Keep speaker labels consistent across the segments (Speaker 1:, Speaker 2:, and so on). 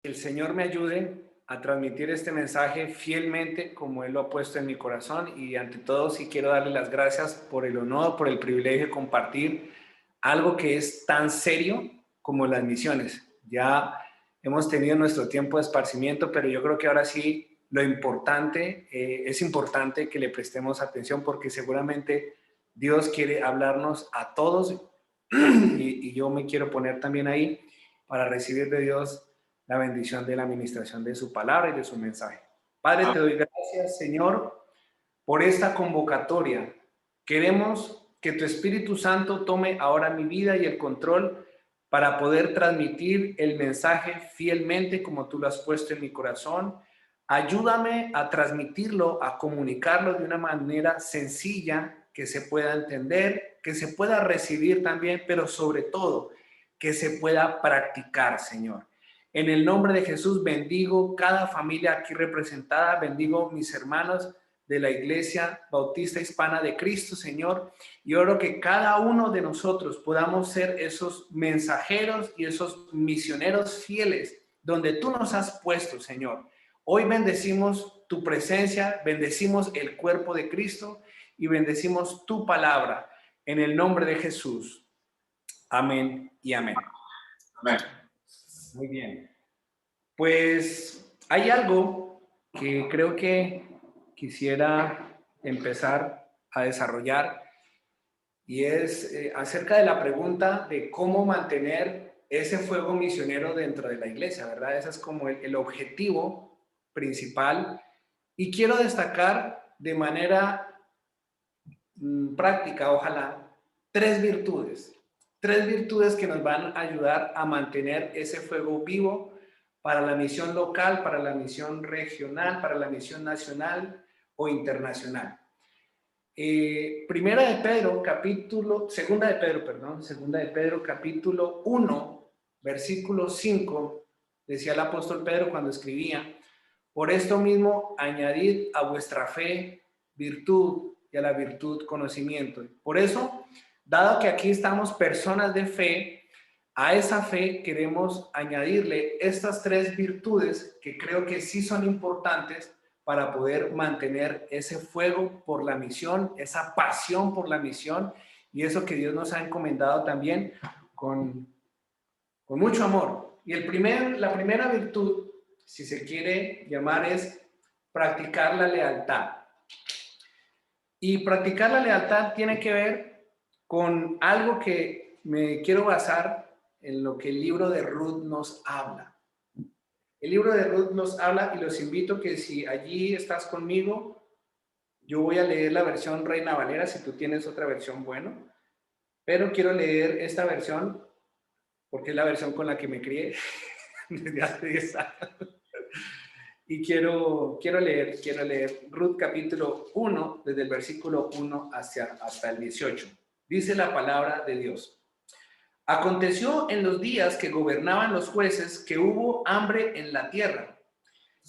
Speaker 1: el Señor me ayude a transmitir este mensaje fielmente como Él lo ha puesto en mi corazón, y ante todo sí quiero darle las gracias por el honor, por el privilegio de compartir algo que es tan serio como las misiones. Ya hemos tenido nuestro tiempo de esparcimiento, pero yo creo que ahora sí lo importante, es importante que le prestemos atención, porque seguramente Dios quiere hablarnos a todos y yo me quiero poner también ahí para recibir de Dios la bendición de la administración de su palabra y de su mensaje. Padre, te doy gracias, Señor, por esta convocatoria. Queremos que tu Espíritu Santo tome ahora mi vida y el control para poder transmitir el mensaje fielmente como tú lo has puesto en mi corazón. Ayúdame a transmitirlo, a comunicarlo de una manera sencilla, que se pueda entender, que se pueda recibir también, pero sobre todo que se pueda practicar, Señor. En el nombre de Jesús bendigo cada familia aquí representada, bendigo mis hermanos de la Iglesia Bautista Hispana de Cristo, Señor, y oro que cada uno de nosotros podamos ser esos mensajeros y esos misioneros fieles donde tú nos has puesto, Señor. Hoy bendecimos tu presencia, bendecimos el cuerpo de Cristo y bendecimos tu palabra en el nombre de Jesús. Amén y amén.
Speaker 2: Amén.
Speaker 1: Muy bien. Pues hay algo que creo que quisiera empezar a desarrollar, y es acerca de la pregunta de cómo mantener ese fuego misionero dentro de la iglesia, ¿verdad? Ese es como el objetivo principal, y quiero destacar de manera práctica, ojalá, tres virtudes que nos van a ayudar a mantener ese fuego vivo para la misión local, para la misión regional, para la misión nacional o internacional. Segunda de Pedro, capítulo 1, versículo 5, decía el apóstol Pedro cuando escribía: por esto mismo, añadid a vuestra fe virtud, y a la virtud conocimiento. Por eso, dado que aquí estamos personas de fe, a esa fe queremos añadirle estas tres virtudes que creo que sí son importantes para poder mantener ese fuego por la misión, esa pasión por la misión, y eso que Dios nos ha encomendado también con mucho amor. Y la primera virtud, si se quiere llamar, es practicar la lealtad. Y practicar la lealtad tiene que ver con algo que me quiero basar en lo que el libro de Ruth nos habla. El libro de Ruth nos habla, y los invito que si allí estás conmigo, yo voy a leer la versión Reina Valera, si tú tienes otra versión, bueno, pero quiero leer esta versión porque es la versión con la que me crié desde hace 10 años. Y quiero leer Ruth capítulo 1, desde el versículo 1 hasta el 18. Dice la palabra de Dios: aconteció en los días que gobernaban los jueces que hubo hambre en la tierra,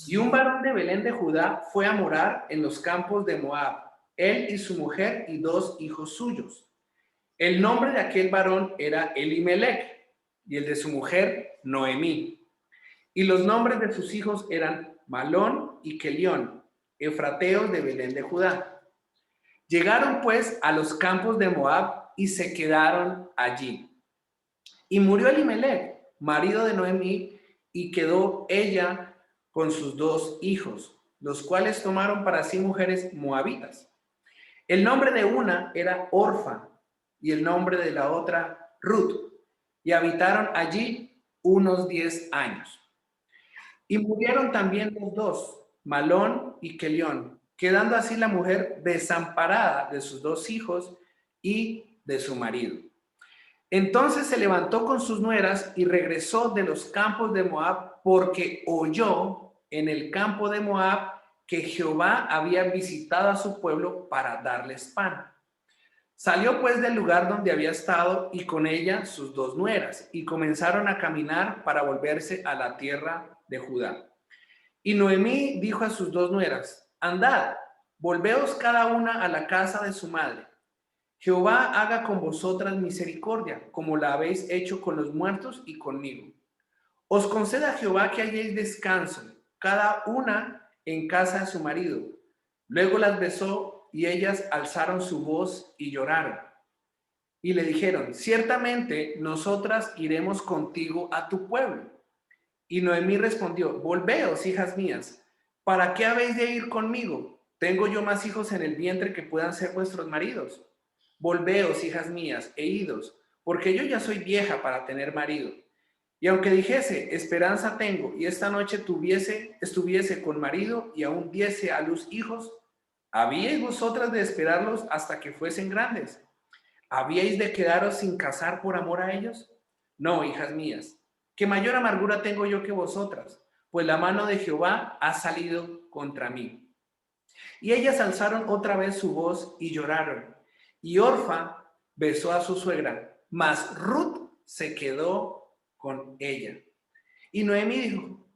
Speaker 1: y un varón de Belén de Judá fue a morar en los campos de Moab, él y su mujer y 2 hijos suyos. El nombre de aquel varón era Elimelech, y el de su mujer Noemí. Y los nombres de sus hijos eran Malón y Kelión, efrateos de Belén de Judá. Llegaron pues a los campos de Moab y se quedaron allí. Y murió Elimelech, marido de Noemí, y quedó ella con sus 2 hijos, los cuales tomaron para sí mujeres moabitas. El nombre de una era Orfa y el nombre de la otra Ruth, y habitaron allí unos 10 años. Y murieron también los 2, Malón y Kelión, quedando así la mujer desamparada de sus 2 hijos y de su marido. Entonces se levantó con sus nueras y regresó de los campos de Moab, porque oyó en el campo de Moab que Jehová había visitado a su pueblo para darles pan. Salió pues del lugar donde había estado, y con ella sus 2 nueras, y comenzaron a caminar para volverse a la tierra de Judá. Y Noemí dijo a sus 2 nueras: andad, volveos cada una a la casa de su madre. Jehová haga con vosotras misericordia, como la habéis hecho con los muertos y conmigo. Os conceda Jehová que halléis descanso, cada una en casa de su marido. Luego las besó y ellas alzaron su voz y lloraron. Y le dijeron, ciertamente nosotras iremos contigo a tu pueblo. Y Noemí respondió, volveos, hijas mías, ¿para qué habéis de ir conmigo? ¿Tengo yo más hijos en el vientre que puedan ser vuestros maridos? Volveos, hijas mías, e idos, porque yo ya soy vieja para tener marido. Y aunque dijese, esperanza tengo, y esta noche estuviese con marido y aún diese a luz hijos, ¿habíais vosotras de esperarlos hasta que fuesen grandes? ¿Habíais de quedaros sin casar por amor a ellos? No, hijas mías, que mayor amargura tengo yo que vosotras, pues la mano de Jehová ha salido contra mí. Y ellas alzaron otra vez su voz y lloraron. Y Orfa besó a su suegra, mas Ruth se quedó con ella. Y Noemí dijo,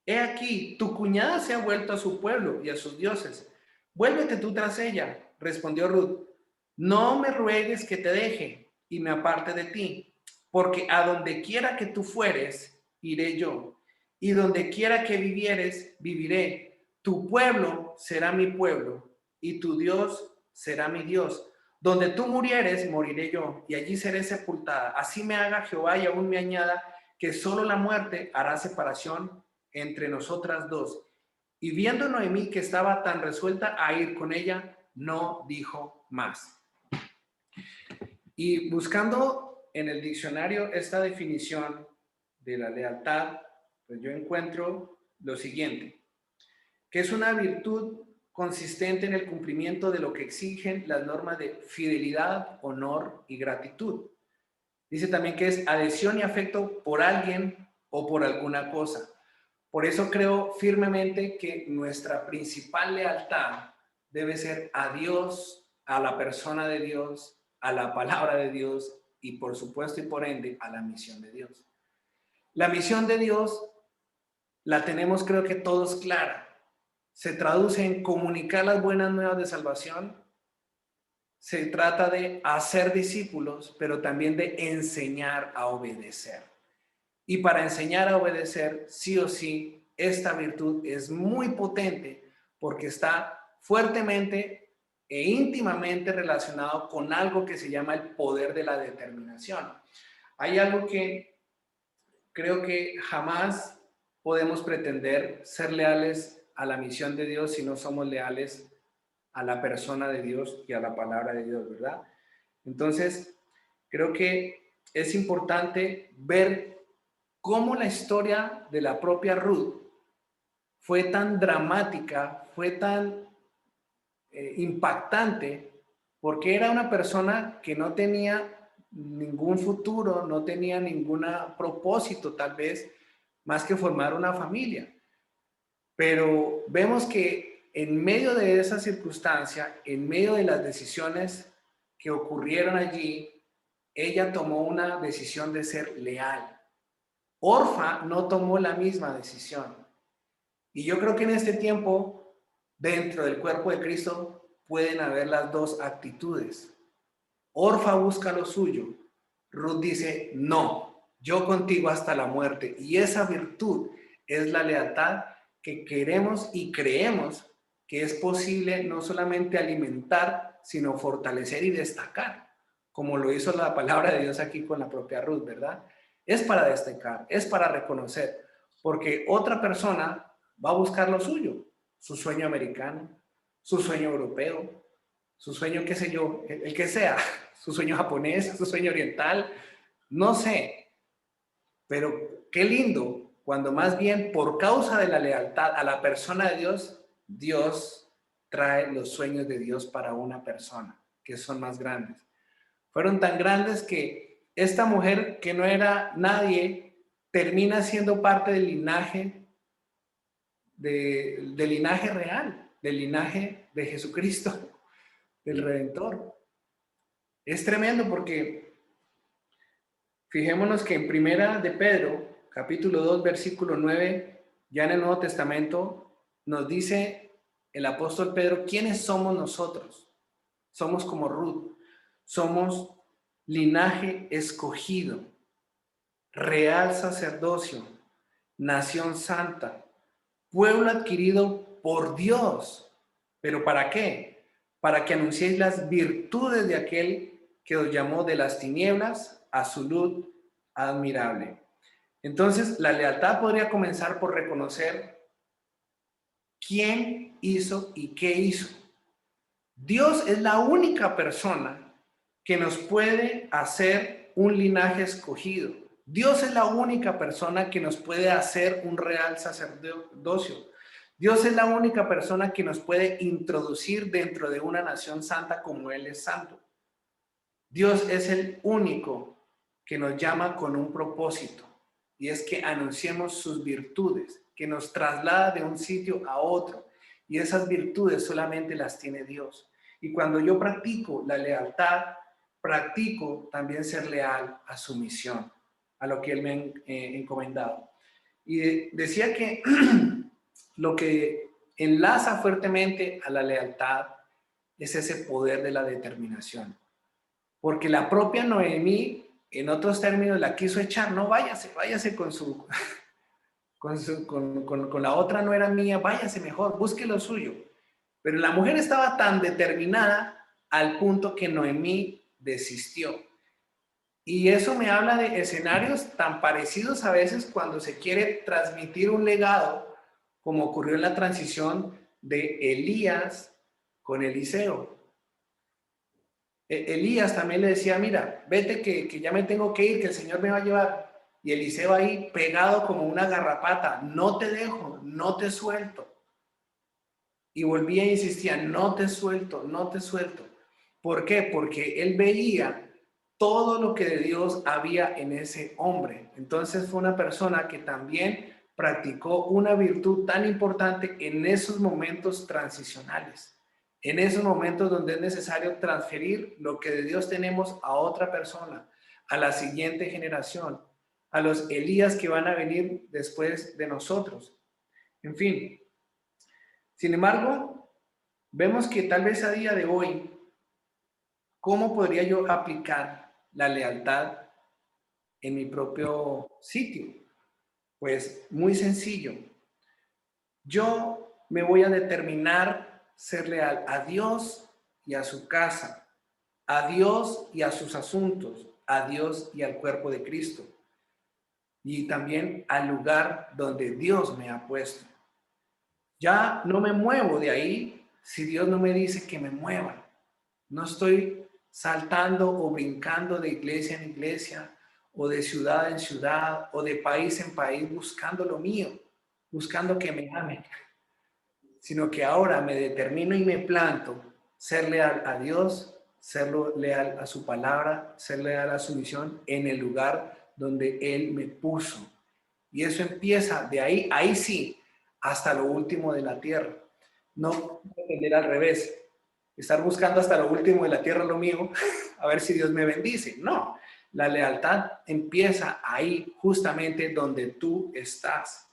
Speaker 1: he aquí, tu cuñada se ha vuelto a su pueblo y a sus dioses. Vuélvete tú tras ella, respondió Ruth. No me ruegues que te deje y me aparte de ti, porque a donde quiera que tú fueres, iré yo, y donde quiera que vivieres, viviré. Tu pueblo será mi pueblo, y tu Dios será mi Dios. Donde tú murieres, moriré yo, y allí seré sepultada. Así me haga Jehová y aún me añada que solo la muerte hará separación entre nosotras dos. Y viendo Noemí que estaba tan resuelta a ir con ella, no dijo más. Y buscando en el diccionario esta definición de la lealtad, pues yo encuentro lo siguiente, que es una virtud consistente en el cumplimiento de lo que exigen las normas de fidelidad, honor y gratitud. Dice también que es adhesión y afecto por alguien o por alguna cosa. Por eso creo firmemente que nuestra principal lealtad debe ser a Dios, a la persona de Dios, a la palabra de Dios y por supuesto y por ende a la misión de Dios. La misión de Dios la tenemos creo que todos clara. Se traduce en comunicar las buenas nuevas de salvación. Se trata de hacer discípulos, pero también de enseñar a obedecer. Y para enseñar a obedecer, sí o sí, esta virtud es muy potente porque está fuertemente e íntimamente relacionado con algo que se llama el poder de la determinación. Hay algo que creo que jamás podemos pretender ser leales a la misión de Dios si no somos leales a la persona de Dios y a la palabra de Dios, ¿verdad? Entonces, creo que es importante ver cómo la historia de la propia Ruth fue tan dramática, fue tan impactante, porque era una persona que no tenía ningún futuro, no tenía ningún propósito tal vez, más que formar una familia. Pero vemos que en medio de esa circunstancia, en medio de las decisiones que ocurrieron allí, ella tomó una decisión de ser leal. Orfa no tomó la misma decisión. Y yo creo que en este tiempo, dentro del cuerpo de Cristo, pueden haber las dos actitudes. Orfa busca lo suyo. Ruth dice, no, yo contigo hasta la muerte. Y esa virtud es la lealtad que queremos y creemos que es posible no solamente alimentar, sino fortalecer y destacar, como lo hizo la palabra de Dios aquí con la propia Ruth, ¿verdad? Es para destacar, es para reconocer, porque otra persona va a buscar lo suyo, su sueño americano, su sueño europeo, su sueño, qué sé yo, el que sea, su sueño japonés, su sueño oriental, no sé, pero qué lindo cuando más bien por causa de la lealtad a la persona de Dios, Dios trae los sueños de Dios para una persona, que son más grandes. Fueron tan grandes que esta mujer que no era nadie termina siendo parte del linaje, del linaje real, del linaje de Jesucristo, del Redentor. Es tremendo porque fijémonos que en Primera de Pedro, capítulo 2, versículo 9, ya en el Nuevo Testamento, nos dice el apóstol Pedro, ¿quiénes somos nosotros? Somos como Ruth, somos linaje escogido, real sacerdocio, nación santa, pueblo adquirido por Dios. ¿Pero para qué? Para que anunciéis las virtudes de aquel que os llamó de las tinieblas a su luz admirable. Entonces, la lealtad podría comenzar por reconocer quién hizo y qué hizo. Dios es la única persona que nos puede hacer un linaje escogido. Dios es la única persona que nos puede hacer un real sacerdocio. Dios es la única persona que nos puede introducir dentro de una nación santa como Él es santo. Dios es el único que nos llama con un propósito, y es que anunciemos sus virtudes, que nos traslada de un sitio a otro, y esas virtudes solamente las tiene Dios. Y cuando yo practico la lealtad, practico también ser leal a su misión, a lo que Él me ha encomendado. Y decía que lo que enlaza fuertemente a la lealtad es ese poder de la determinación. Porque la propia Noemí, en otros términos, la quiso echar. No, váyase con la otra no era mía, váyase mejor, busque lo suyo. Pero la mujer estaba tan determinada al punto que Noemí desistió. Y eso me habla de escenarios tan parecidos a veces cuando se quiere transmitir un legado, como ocurrió en la transición de Elías con Eliseo. Elías también le decía, mira, vete que ya me tengo que ir, que el Señor me va a llevar. Y Eliseo ahí pegado como una garrapata, no te dejo, no te suelto. Y volvía e insistía, no te suelto, no te suelto. ¿Por qué? Porque él veía todo lo que de Dios había en ese hombre. Entonces fue una persona que también practicó una virtud tan importante en esos momentos transicionales, en esos momentos donde es necesario transferir lo que de Dios tenemos a otra persona, a la siguiente generación, a los Elías que van a venir después de nosotros. En fin, sin embargo, vemos que tal vez a día de hoy, ¿cómo podría yo aplicar la lealtad en mi propio sitio? Pues muy sencillo. Yo me voy a determinar ser leal a Dios y a su casa, a Dios y a sus asuntos, a Dios y al cuerpo de Cristo, y también al lugar donde Dios me ha puesto. Ya no me muevo de ahí si Dios no me dice que me mueva. No estoy saltando o brincando de iglesia en iglesia, o de ciudad en ciudad, o de país en país buscando lo mío, buscando que me amen, sino que ahora me determino y me planto ser leal a Dios, ser leal a su palabra, ser leal a su misión en el lugar donde Él me puso. Y eso empieza de ahí sí, hasta lo último de la tierra. No entender al revés, estar buscando hasta lo último de la tierra lo mío, a ver si Dios me bendice. No, la lealtad empieza ahí, justamente donde tú estás.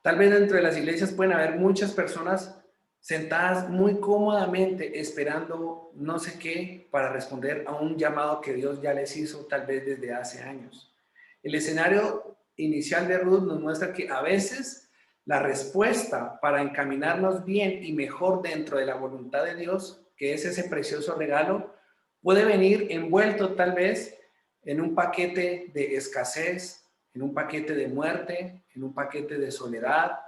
Speaker 1: Tal vez dentro de las iglesias pueden haber muchas personas sentadas muy cómodamente esperando no sé qué para responder a un llamado que Dios ya les hizo tal vez desde hace años. El escenario inicial de Ruth nos muestra que a veces la respuesta para encaminarnos bien y mejor dentro de la voluntad de Dios, que es ese precioso regalo, puede venir envuelto tal vez en un paquete de escasez, en un paquete de muerte, en un paquete de soledad,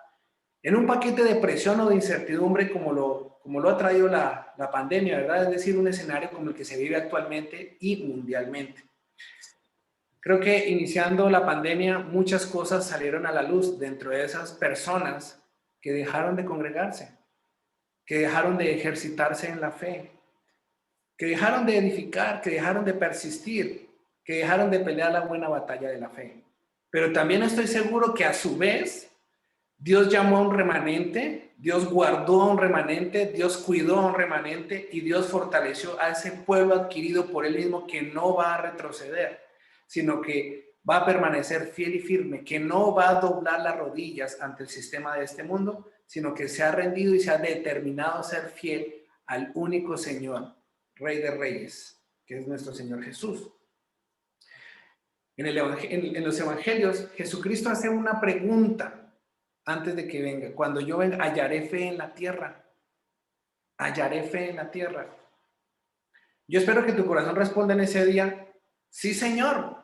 Speaker 1: en un paquete de presión o de incertidumbre como lo ha traído la pandemia, ¿verdad? Es decir, un escenario como el que se vive actualmente y mundialmente. Creo que iniciando la pandemia muchas cosas salieron a la luz dentro de esas personas que dejaron de congregarse, que dejaron de ejercitarse en la fe, que dejaron de edificar, que dejaron de persistir, que dejaron de pelear la buena batalla de la fe. Pero también estoy seguro que a su vez Dios llamó a un remanente, Dios guardó a un remanente, Dios cuidó a un remanente y Dios fortaleció a ese pueblo adquirido por Él mismo que no va a retroceder, sino que va a permanecer fiel y firme, que no va a doblar las rodillas ante el sistema de este mundo, sino que se ha rendido y se ha determinado a ser fiel al único Señor, Rey de Reyes, que es nuestro Señor Jesús. En los evangelios, Jesucristo hace una pregunta antes de que venga. Cuando yo venga, hallaré fe en la tierra. Hallaré fe en la tierra. Yo espero que tu corazón responda en ese día, sí, Señor.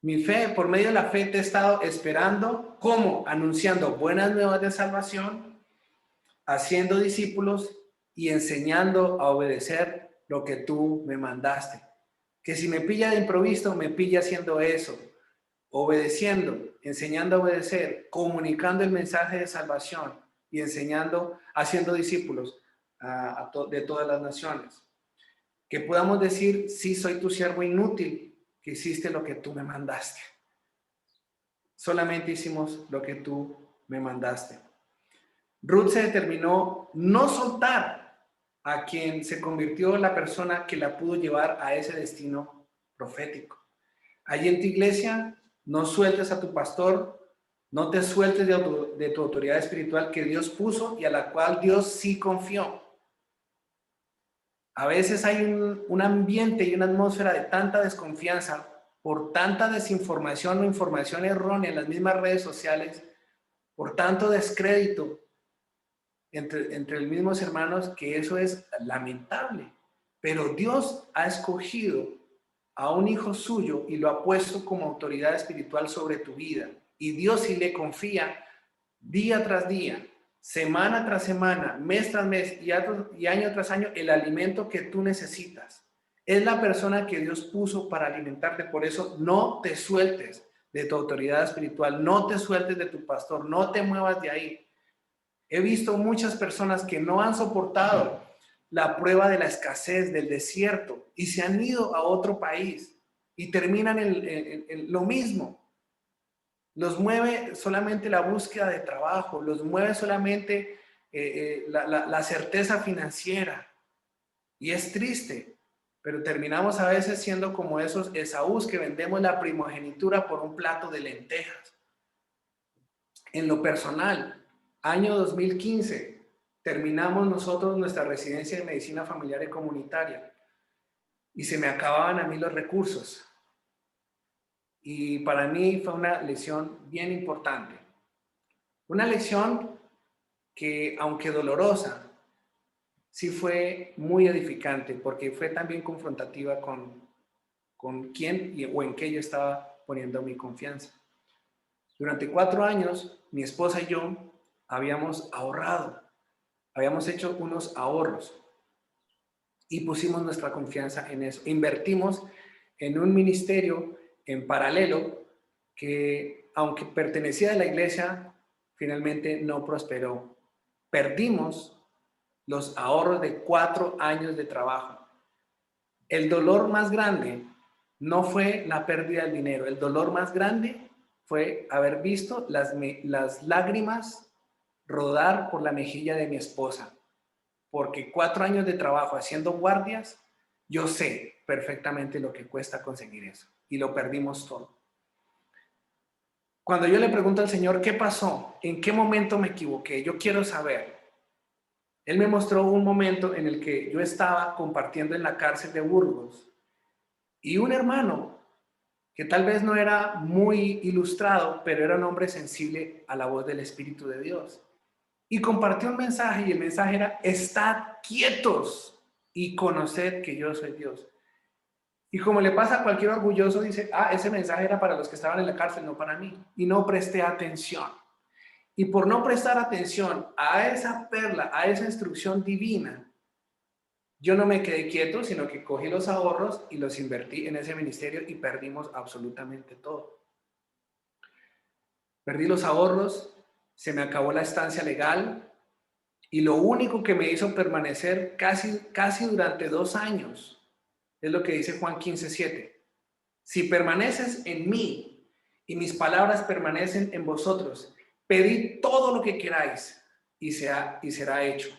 Speaker 1: Mi fe, por medio de la fe, te he estado esperando. ¿Cómo? Anunciando buenas nuevas de salvación, haciendo discípulos y enseñando a obedecer lo que tú me mandaste. Que si me pilla de improviso, me pilla haciendo eso, obedeciendo, enseñando a obedecer, comunicando el mensaje de salvación y enseñando, haciendo discípulos de todas las naciones. Que podamos decir, sí, soy tu siervo inútil, que hiciste lo que tú me mandaste. Solamente hicimos lo que tú me mandaste. Ruth se determinó no soltar a quien se convirtió en la persona que la pudo llevar a ese destino profético. Allí en tu iglesia, no sueltes a tu pastor, no te sueltes de tu autoridad espiritual que Dios puso y a la cual Dios sí confió. A veces hay un ambiente y una atmósfera de tanta desconfianza por tanta desinformación o información errónea en las mismas redes sociales, por tanto descrédito entre los mismos hermanos, que eso es lamentable. Pero Dios ha escogido a un hijo suyo y lo ha puesto como autoridad espiritual sobre tu vida. Y Dios sí le confía día tras día, semana tras semana, mes tras mes y año tras año el alimento que tú necesitas. Es la persona que Dios puso para alimentarte. Por eso no te sueltes de tu autoridad espiritual, no te sueltes de tu pastor, no te muevas de ahí. He visto muchas personas que no han soportado la prueba de la escasez, del desierto, y se han ido a otro país y terminan en lo mismo. Los mueve solamente la búsqueda de trabajo, los mueve solamente la certeza financiera. Y es triste, pero terminamos a veces siendo como esos Esaús que vendemos la primogenitura por un plato de lentejas. En lo personal, año 2015, terminamos nosotros nuestra residencia de medicina familiar y comunitaria y se me acababan a mí los recursos. Y para mí fue una lección bien importante. Una lección que, aunque dolorosa, sí fue muy edificante porque fue también confrontativa con quién o en qué yo estaba poniendo mi confianza. Durante 4 años, mi esposa y yo habíamos ahorrado, habíamos hecho unos ahorros y pusimos nuestra confianza en eso. Invertimos en un ministerio en paralelo que, aunque pertenecía a la iglesia, finalmente no prosperó. Perdimos los ahorros de 4 años de trabajo. El dolor más grande no fue la pérdida del dinero. El dolor más grande fue haber visto las lágrimas rodar por la mejilla de mi esposa. Porque 4 años de trabajo haciendo guardias, yo sé perfectamente lo que cuesta conseguir eso. Y lo perdimos todo. Cuando yo le pregunto al Señor, ¿qué pasó? ¿En qué momento me equivoqué? Yo quiero saber. Él me mostró un momento en el que yo estaba compartiendo en la cárcel de Burgos y un hermano que tal vez no era muy ilustrado, pero era un hombre sensible a la voz del Espíritu de Dios. Y compartió un mensaje y el mensaje era, estad quietos y conoced que yo soy Dios. Y como le pasa a cualquier orgulloso, dice, ese mensaje era para los que estaban en la cárcel, no para mí. Y no presté atención. Y por no prestar atención a esa perla, a esa instrucción divina, yo no me quedé quieto, sino que cogí los ahorros y los invertí en ese ministerio y perdimos absolutamente todo. Perdí los ahorros, se me acabó la estancia legal y lo único que me hizo permanecer casi durante 2 años es lo que dice Juan 15:7. Si permaneces en mí y mis palabras permanecen en vosotros, pedid todo lo que queráis y será hecho.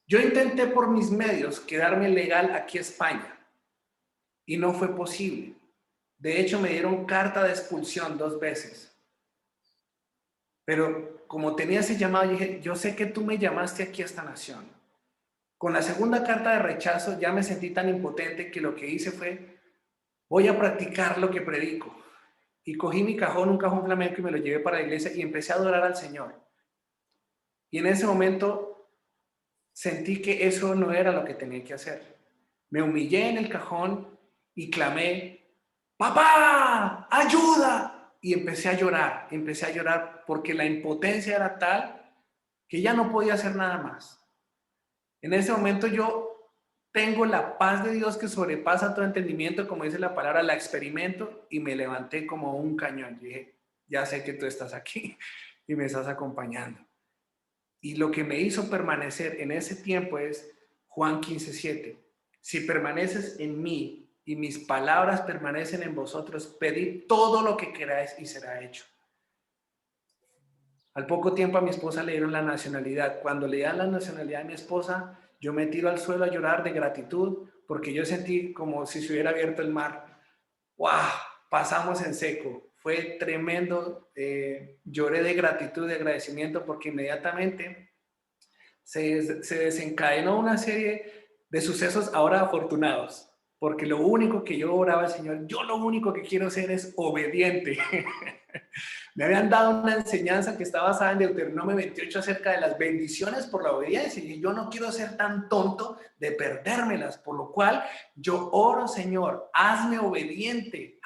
Speaker 1: Yo intenté por mis medios quedarme legal aquí en España y no fue posible. De hecho, me dieron carta de expulsión 2 veces. Pero como tenía ese llamado, dije, yo sé que tú me llamaste aquí a esta nación. Con la segunda carta de rechazo ya me sentí tan impotente que lo que hice fue voy a practicar lo que predico. Y cogí mi cajón, un cajón flamenco, y me lo llevé para la iglesia y empecé a adorar al Señor. Y en ese momento sentí que eso no era lo que tenía que hacer. Me humillé en el cajón y clamé, ¡Papá! ¡Ayuda! Y empecé a llorar porque la impotencia era tal que ya no podía hacer nada más. En ese momento yo tengo la paz de Dios que sobrepasa todo entendimiento, como dice la palabra, la experimento y me levanté como un cañón. Y dije, ya sé que tú estás aquí y me estás acompañando. Y lo que me hizo permanecer en ese tiempo es Juan 15:7. Si permaneces en mí y mis palabras permanecen en vosotros, pedid todo lo que queráis y será hecho. Al poco tiempo a mi esposa le dieron la nacionalidad. Cuando le dan la nacionalidad a mi esposa, yo me tiro al suelo a llorar de gratitud porque yo sentí como si se hubiera abierto el mar. ¡Wow! Pasamos en seco. Fue tremendo. Lloré de gratitud, de agradecimiento porque inmediatamente se desencadenó una serie de sucesos ahora afortunados. Porque lo único que yo oraba al Señor, yo lo único que quiero ser es obediente. Me habían dado una enseñanza que está basada en Deuteronomio 28 acerca de las bendiciones por la obediencia y yo no quiero ser tan tonto de perdérmelas, por lo cual yo oro, Señor, hazme obediente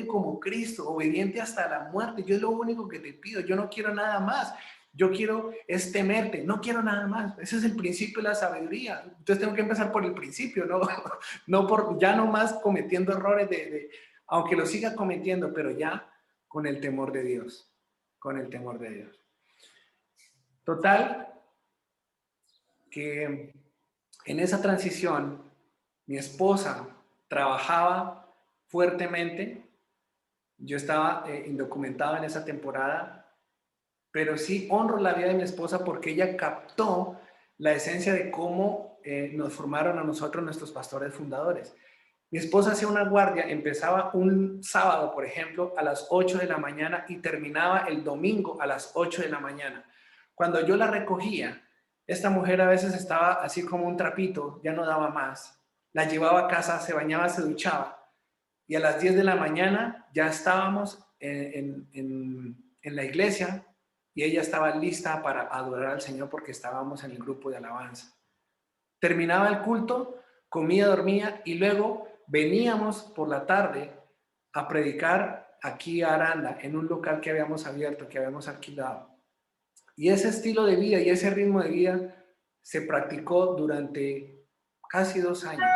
Speaker 1: como Cristo, obediente hasta la muerte. Yo es lo único que te pido, yo no quiero nada más. Yo quiero es temerte, no quiero nada más. Ese es el principio de la sabiduría. Entonces tengo que empezar por el principio, no, no por ya no más cometiendo errores aunque lo siga cometiendo, pero ya con el temor de Dios, con el temor de Dios. Total, que en esa transición mi esposa trabajaba fuertemente, yo estaba indocumentado en esa temporada, pero sí honro la vida de mi esposa porque ella captó la esencia de cómo nos formaron a nosotros nuestros pastores fundadores. Mi esposa hacía una guardia, empezaba un sábado, por ejemplo, a las 8 de la mañana y terminaba el domingo a las 8 de la mañana. Cuando yo la recogía, esta mujer a veces estaba así como un trapito, ya no daba más. La llevaba a casa, se bañaba, se duchaba y a las 10 de la mañana ya estábamos en la iglesia y ella estaba lista para adorar al Señor porque estábamos en el grupo de alabanza. Terminaba el culto, comía, dormía y luego veníamos por la tarde a predicar aquí a Aranda, en un local que habíamos abierto, que habíamos alquilado. Y ese estilo de vida y ese ritmo de vida se practicó durante casi 2 años,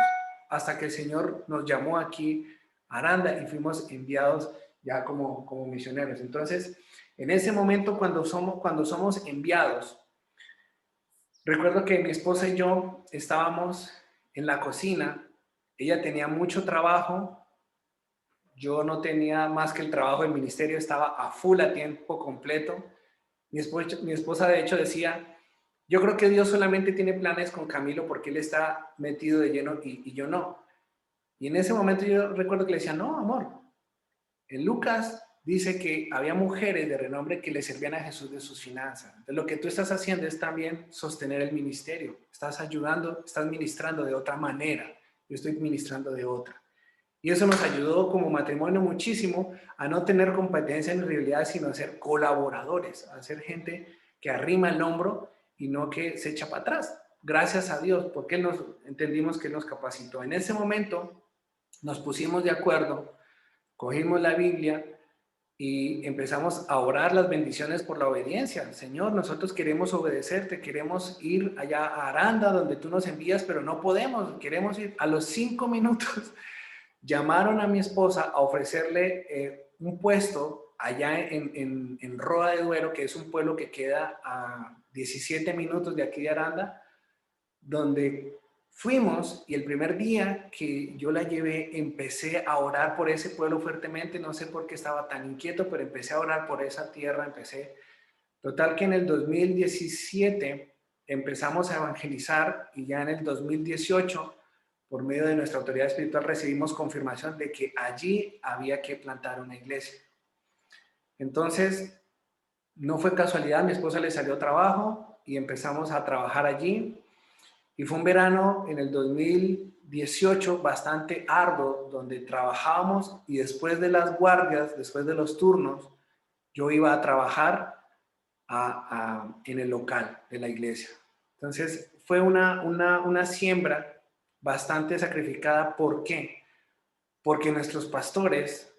Speaker 1: hasta que el Señor nos llamó aquí a Aranda y fuimos enviados ya como misioneros. Entonces, en ese momento cuando somos enviados, recuerdo que mi esposa y yo estábamos en la cocina, ella tenía mucho trabajo, yo no tenía más que el trabajo del ministerio, estaba a full a tiempo completo. Mi esposa de hecho decía, yo creo que Dios solamente tiene planes con Camilo porque él está metido de lleno y yo no. Y en ese momento yo recuerdo que le decía, no, amor, en Lucas dice que había mujeres de renombre que le servían a Jesús de sus finanzas. Entonces, lo que tú estás haciendo es también sostener el ministerio. Estás ayudando, estás ministrando de otra manera. Yo estoy ministrando de otra. Y eso nos ayudó como matrimonio muchísimo a no tener competencia en realidad, sino a ser colaboradores, a ser gente que arrima el hombro y no que se echa para atrás. Gracias a Dios, porque entendimos que Él nos capacitó. En ese momento nos pusimos de acuerdo, cogimos la Biblia y empezamos a orar las bendiciones por la obediencia. Señor, nosotros queremos obedecerte, queremos ir allá a Aranda donde tú nos envías, pero no podemos, queremos ir. A los 5 minutos llamaron a mi esposa a ofrecerle un puesto allá en Roda de Duero, que es un pueblo que queda a 17 minutos de aquí de Aranda, donde fuimos y el primer día que yo la llevé empecé a orar por ese pueblo fuertemente, no sé por qué estaba tan inquieto, pero empecé a orar por esa tierra, total que en el 2017 empezamos a evangelizar y ya en el 2018 por medio de nuestra autoridad espiritual recibimos confirmación de que allí había que plantar una iglesia. Entonces, no fue casualidad, a mi esposa le salió trabajo y empezamos a trabajar allí. Y fue un verano en el 2000, 2018 bastante arduo, donde trabajábamos y después de las guardias, después de los turnos, yo iba a trabajar en el local de la iglesia. Entonces fue una siembra bastante sacrificada. ¿Por qué? Porque nuestros pastores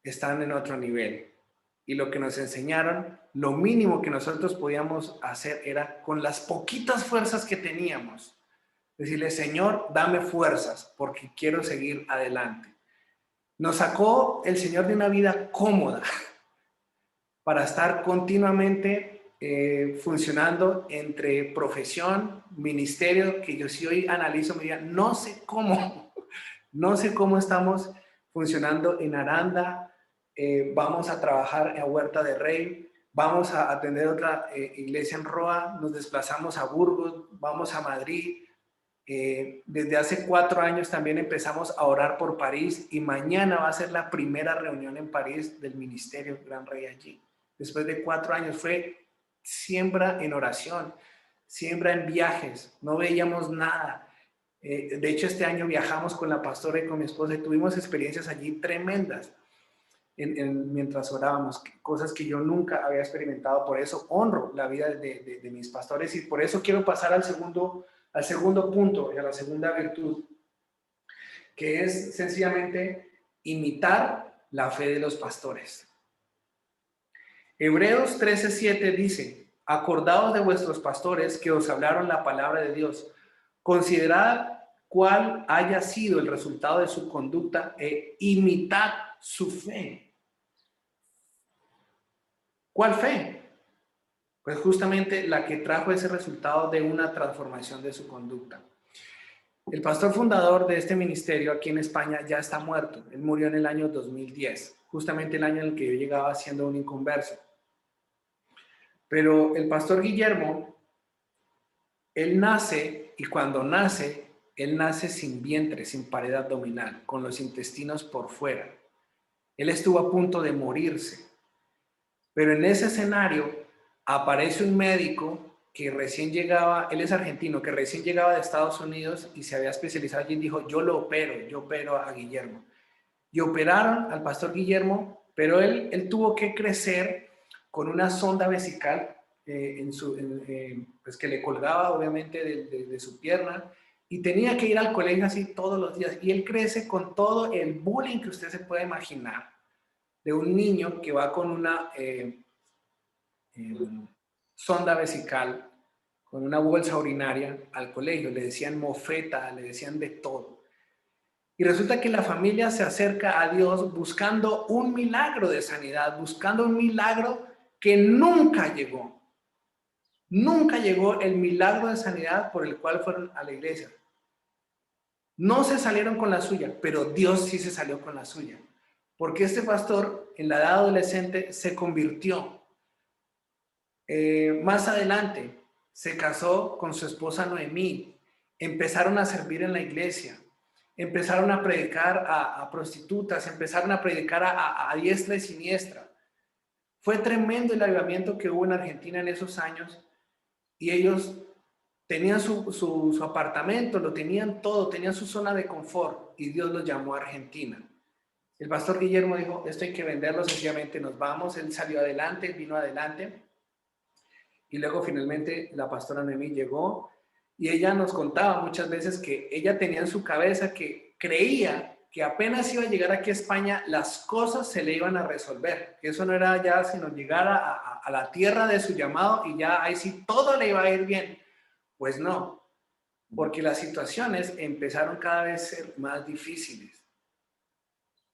Speaker 1: están en otro nivel. Y lo que nos enseñaron, lo mínimo que nosotros podíamos hacer era con las poquitas fuerzas que teníamos, decirle, Señor, dame fuerzas porque quiero seguir adelante. Nos sacó el Señor de una vida cómoda para estar continuamente funcionando entre profesión, ministerio, que yo sí hoy analizo, me diría, no sé cómo, no sé cómo estamos funcionando en Aranda, vamos a trabajar en Huerta de Rey, vamos a atender otra iglesia en Roa, nos desplazamos a Burgos, vamos a Madrid. Desde hace 4 años también empezamos a orar por París y mañana va a ser la primera reunión en París del Ministerio Gran Rey allí. Después de 4 años fue siembra en oración, siembra en viajes, no veíamos nada. De hecho, este año viajamos con la pastora y con mi esposa y tuvimos experiencias allí tremendas mientras orábamos, cosas que yo nunca había experimentado. Por eso honro la vida de mis pastores y por eso quiero pasar al segundo punto y a la segunda virtud, que es sencillamente imitar la fe de los pastores. Hebreos 13:7 dice, acordaos de vuestros pastores que os hablaron la palabra de Dios, considerad cuál haya sido el resultado de su conducta e imitad su fe. ¿Cuál fe? Pues justamente la que trajo ese resultado de una transformación de su conducta. El pastor fundador de este ministerio aquí en España ya está muerto. Él murió en el año 2010, justamente el año en el que yo llegaba siendo un inconverso. Pero el pastor Guillermo, él nace y cuando nace, él nace sin vientre, sin pared abdominal, con los intestinos por fuera. Él estuvo a punto de morirse. Pero en ese escenario aparece un médico que recién llegaba, él es argentino, que recién llegaba de Estados Unidos y se había especializado allí y dijo, yo opero a Guillermo. Y operaron al pastor Guillermo, pero él tuvo que crecer con una sonda vesical pues que le colgaba obviamente de su pierna y tenía que ir al colegio así todos los días. Y él crece con todo el bullying que usted se puede imaginar de un niño que va con una sonda vesical, con una bolsa urinaria al colegio. Le decían mofeta, le decían de todo. Y resulta que la familia se acerca a Dios buscando un milagro de sanidad, buscando un milagro que nunca llegó. Nunca llegó el milagro de sanidad por el cual fueron a la iglesia. No se salieron con la suya, pero Dios sí se salió con la suya. Porque este pastor en la edad adolescente se convirtió. Más adelante se casó con su esposa Noemí. Empezaron a servir en la iglesia. Empezaron a predicar a prostitutas. Empezaron a predicar a diestra y siniestra. Fue tremendo el avivamiento que hubo en Argentina en esos años. Y ellos tenían su apartamento, lo tenían todo, tenían su zona de confort y Dios los llamó a Argentina. El pastor Guillermo dijo, esto hay que venderlo, sencillamente nos vamos. Él salió adelante, vino adelante y luego finalmente la pastora Noemí llegó y ella nos contaba muchas veces que ella tenía en su cabeza que creía que apenas iba a llegar aquí a España, las cosas se le iban a resolver, que eso no era ya sino llegar a la tierra de su llamado y ya ahí sí todo le iba a ir bien. Pues no, porque las situaciones empezaron cada vez a ser más difíciles.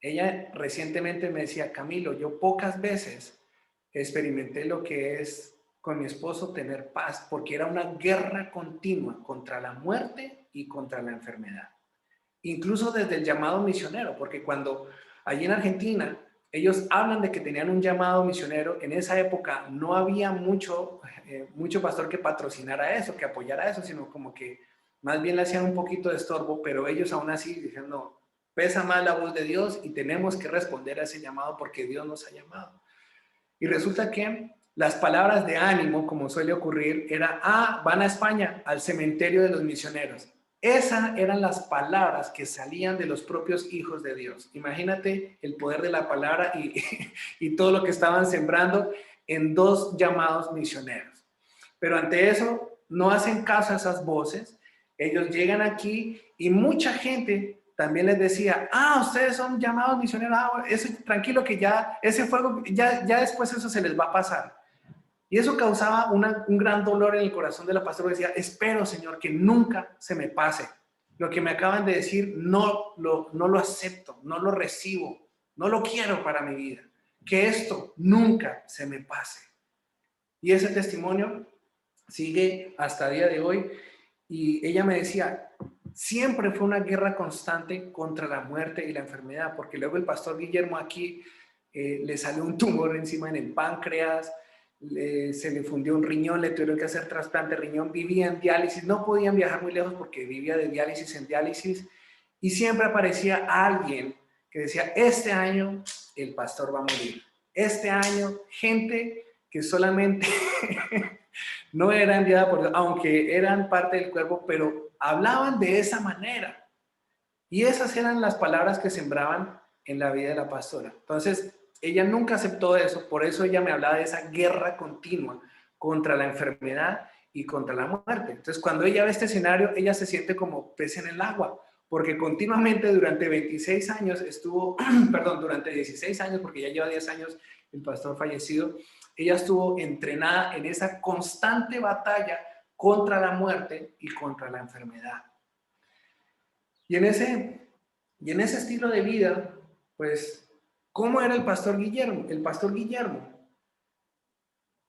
Speaker 1: Ella recientemente me decía, Camilo, yo pocas veces experimenté lo que es con mi esposo tener paz, porque era una guerra continua contra la muerte y contra la enfermedad. Incluso desde el llamado misionero, porque cuando allí en Argentina ellos hablan de que tenían un llamado misionero, en esa época no había mucho pastor que patrocinara eso, que apoyara eso, sino como que más bien le hacían un poquito de estorbo, pero ellos aún así dijeron, no, pesa más la voz de Dios y tenemos que responder a ese llamado porque Dios nos ha llamado. Y resulta que las palabras de ánimo, como suele ocurrir, era, van a España, al cementerio de los misioneros. Esas eran las palabras que salían de los propios hijos de Dios. Imagínate el poder de la palabra y todo lo que estaban sembrando en 2 llamados misioneros. Pero ante eso no hacen caso a esas voces. Ellos llegan aquí y mucha gente también les decía, ustedes son llamados misioneros, eso, tranquilo que ya ese fuego, ya después eso se les va a pasar. Y eso causaba un gran dolor en el corazón de la pastora. Decía, espero, Señor, que nunca se me pase. Lo que me acaban de decir, no lo acepto, no lo recibo, no lo quiero para mi vida. Que esto nunca se me pase. Y ese testimonio sigue hasta el día de hoy. Y ella me decía, siempre fue una guerra constante contra la muerte y la enfermedad, porque luego el pastor Guillermo aquí le salió un tumor encima en el páncreas, se le fundió un riñón, le tuvieron que hacer trasplante de riñón, vivía en diálisis, no podían viajar muy lejos porque vivía de diálisis en diálisis, y siempre aparecía alguien que decía, este año el pastor va a morir, este año gente que solamente no era enviada por Dios, aunque eran parte del cuerpo, pero hablaban de esa manera. Y esas eran las palabras que sembraban en la vida de la pastora. Entonces, ella nunca aceptó eso, por eso ella me hablaba de esa guerra continua contra la enfermedad y contra la muerte. Entonces, cuando ella ve este escenario, ella se siente como pez en el agua, porque continuamente durante 26 años estuvo, perdón, durante 16 años, porque ya lleva 10 años el pastor fallecido, ella estuvo entrenada en esa constante batalla contra la muerte y contra la enfermedad. Y en ese estilo de vida, pues, ¿cómo era el pastor Guillermo? El pastor Guillermo,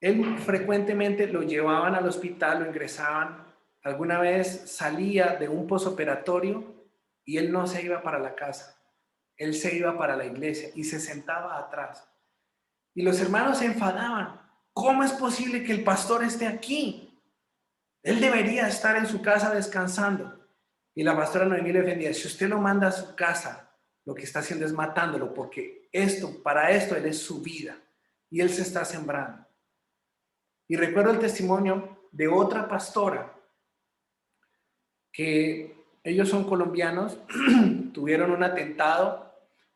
Speaker 1: él frecuentemente lo llevaban al hospital, lo ingresaban, alguna vez salía de un posoperatorio y él no se iba para la casa, él se iba para la iglesia y se sentaba atrás. Y los hermanos se enfadaban. ¿Cómo es posible que el pastor esté aquí? Él debería estar en su casa descansando. Y la pastora Noemí le defendía, si usted lo manda a su casa, lo que está haciendo es matándolo, porque para esto él es su vida y él se está sembrando. Y recuerdo el testimonio de otra pastora que ellos son colombianos, tuvieron un atentado,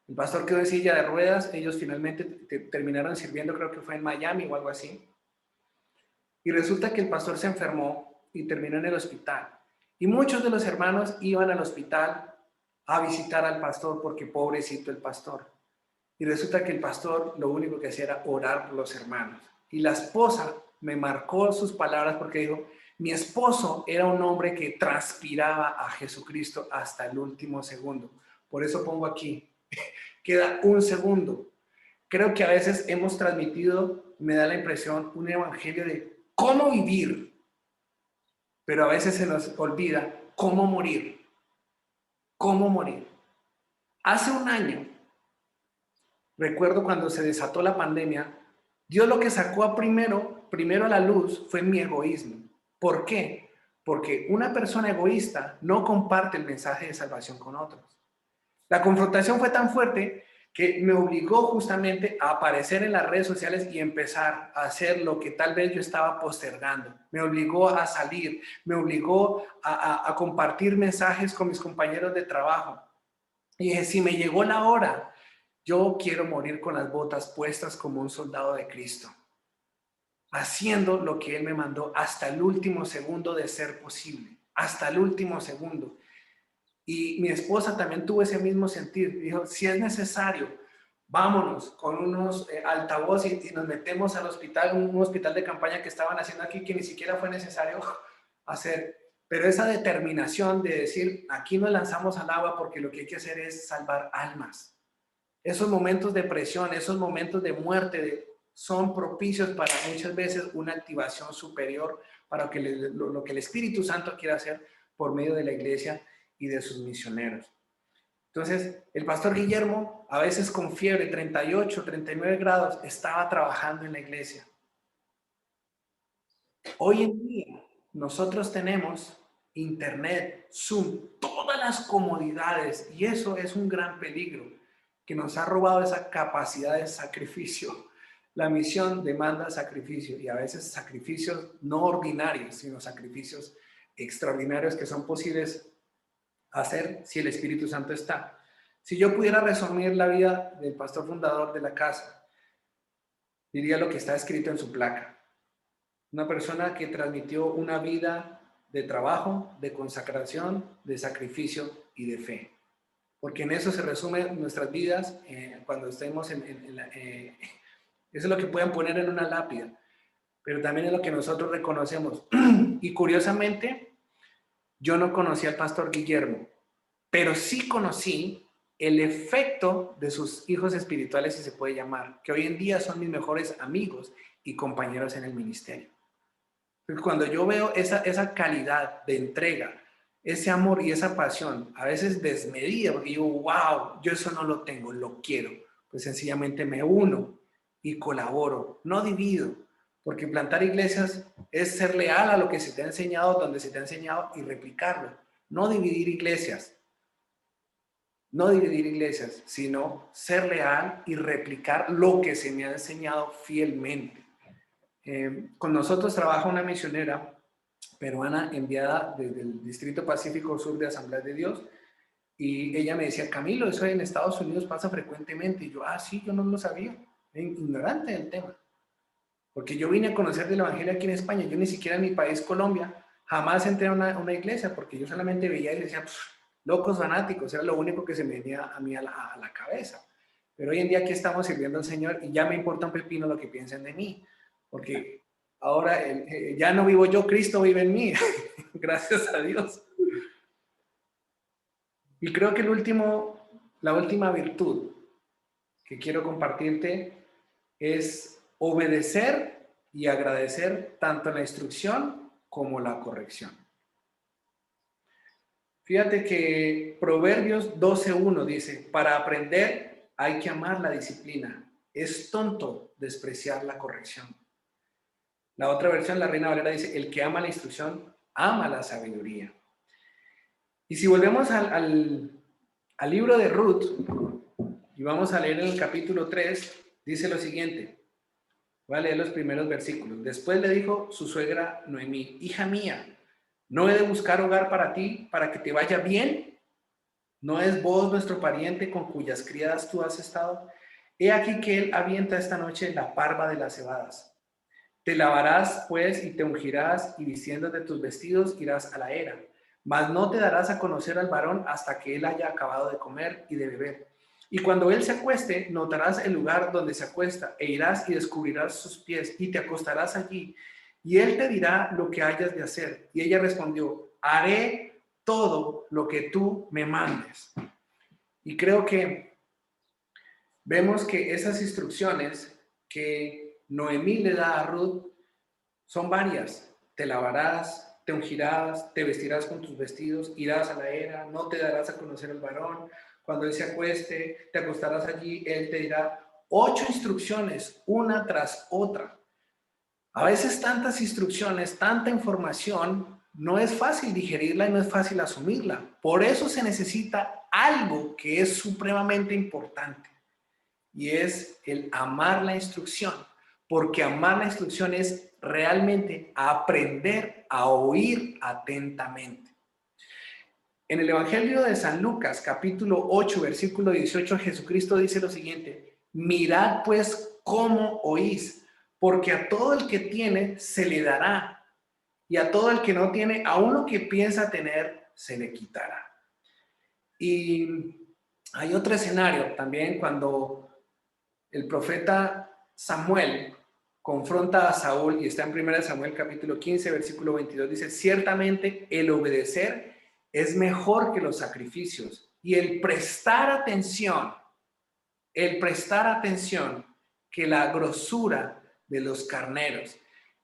Speaker 1: el pastor quedó en silla de ruedas, ellos finalmente terminaron sirviendo, creo que fue en Miami o algo así. Y resulta que el pastor se enfermó y terminó en el hospital. Y muchos de los hermanos iban al hospital a visitar al pastor porque pobrecito el pastor. Y resulta que el pastor lo único que hacía era orar por los hermanos. Y la esposa me marcó sus palabras porque dijo, mi esposo era un hombre que transpiraba a Jesucristo hasta el último segundo. Por eso pongo aquí, queda un segundo. Creo que a veces hemos transmitido, me da la impresión, un evangelio de cómo vivir, pero a veces se nos olvida cómo morir. ¿Cómo morir? Hace un año, recuerdo cuando se desató la pandemia, Dios lo que sacó primero a la luz fue mi egoísmo. ¿Por qué? Porque una persona egoísta no comparte el mensaje de salvación con otros. La confrontación fue tan fuerte que me obligó justamente a aparecer en las redes sociales y empezar a hacer lo que tal vez yo estaba postergando. Me obligó a salir, me obligó a compartir mensajes con mis compañeros de trabajo. Y dije, si me llegó la hora, yo quiero morir con las botas puestas como un soldado de Cristo, haciendo lo que Él me mandó hasta el último segundo de ser posible, hasta el último segundo. Y mi esposa también tuvo ese mismo sentir. Dijo, si es necesario, vámonos con unos altavoces y nos metemos al hospital, un hospital de campaña que estaban haciendo aquí que ni siquiera fue necesario hacer. Pero esa determinación de decir, aquí nos lanzamos al agua porque lo que hay que hacer es salvar almas. Esos momentos de presión, esos momentos de muerte son propicios para muchas veces una activación superior para lo que el Espíritu Santo quiere hacer por medio de la iglesia y de sus misioneros. Entonces, el pastor Guillermo, a veces con fiebre, 38, 39 grados, estaba trabajando en la iglesia. Hoy en día, nosotros tenemos internet, Zoom, todas las comodidades, y eso es un gran peligro, que nos ha robado esa capacidad de sacrificio. La misión demanda sacrificio, y a veces sacrificios no ordinarios, sino sacrificios extraordinarios que son posibles hacer si el Espíritu Santo está. Si yo pudiera resumir la vida del pastor fundador de la casa, diría lo que está escrito en su placa. Una persona que transmitió una vida de trabajo, de consagración, de sacrificio y de fe. Porque en eso se resumen nuestras vidas cuando estemos eso es lo que pueden poner en una lápida, pero también es lo que nosotros reconocemos. Y curiosamente, yo no conocí al pastor Guillermo, pero sí conocí el efecto de sus hijos espirituales, si se puede llamar, que hoy en día son mis mejores amigos y compañeros en el ministerio. Cuando yo veo esa calidad de entrega, ese amor y esa pasión, a veces desmedida, porque digo, wow, yo eso no lo tengo, lo quiero, pues sencillamente me uno y colaboro, no divido, porque plantar iglesias es ser leal a lo que se te ha enseñado, donde se te ha enseñado y replicarlo, no dividir iglesias. No dividir iglesias, sino ser leal y replicar lo que se me ha enseñado fielmente. Con nosotros trabaja una misionera peruana enviada desde el Distrito Pacífico Sur de Asamblea de Dios, y ella me decía, Camilo, eso en Estados Unidos pasa frecuentemente. Y yo, sí, yo no lo sabía, ignorante del tema. Porque yo vine a conocer del Evangelio aquí en España, yo ni siquiera en mi país, Colombia, jamás entré a una iglesia, porque yo solamente veía y decía, locos fanáticos, era lo único que se me venía a mí a la cabeza. Pero hoy en día aquí estamos sirviendo al Señor y ya me importa un pepino lo que piensen de mí, porque ahora ya no vivo yo, Cristo vive en mí, gracias a Dios. Y creo que la última virtud que quiero compartirte es obedecer y agradecer tanto la instrucción como la corrección. Fíjate que Proverbios 12:1 dice, para aprender hay que amar la disciplina. Es tonto despreciar la corrección. La otra versión, la Reina Valera, dice, el que ama la instrucción, ama la sabiduría. Y si volvemos al libro de Ruth, y vamos a leer en el capítulo 3, dice lo siguiente. Voy a leer los primeros versículos. Después le dijo su suegra Noemí, hija mía, ¿no he de buscar hogar para ti, para que te vaya bien? ¿No es vos nuestro pariente con cuyas criadas tú has estado? He aquí que él avienta esta noche la parva de las cebadas. Te lavarás, pues, y te ungirás, y vistiéndote tus vestidos irás a la era. Mas no te darás a conocer al varón hasta que él haya acabado de comer y de beber. Y cuando él se acueste, notarás el lugar donde se acuesta, e irás y descubrirás sus pies, y te acostarás allí. Y él te dirá lo que hayas de hacer. Y ella respondió, haré todo lo que tú me mandes. Y creo que vemos que esas instrucciones que Noemí le da a Ruth son varias. Te lavarás, te ungirás, te vestirás con tus vestidos, irás a la era, no te darás a conocer al varón. Cuando él se acueste, te acostarás allí, él te dirá 8 instrucciones, una tras otra. A veces tantas instrucciones, tanta información, no es fácil digerirla y no es fácil asumirla. Por eso se necesita algo que es supremamente importante, y es el amar la instrucción, porque amar la instrucción es realmente aprender a oír atentamente. En el Evangelio de San Lucas, capítulo 8, versículo 18, Jesucristo dice lo siguiente, mirad pues cómo oís, porque a todo el que tiene se le dará, y a todo el que no tiene, aún lo que piensa tener, se le quitará. Y hay otro escenario también cuando el profeta Samuel confronta a Saúl, y está en 1 Samuel capítulo 15, versículo 22, dice, ciertamente el obedecer es mejor que los sacrificios, y el prestar atención que la grosura de los carneros.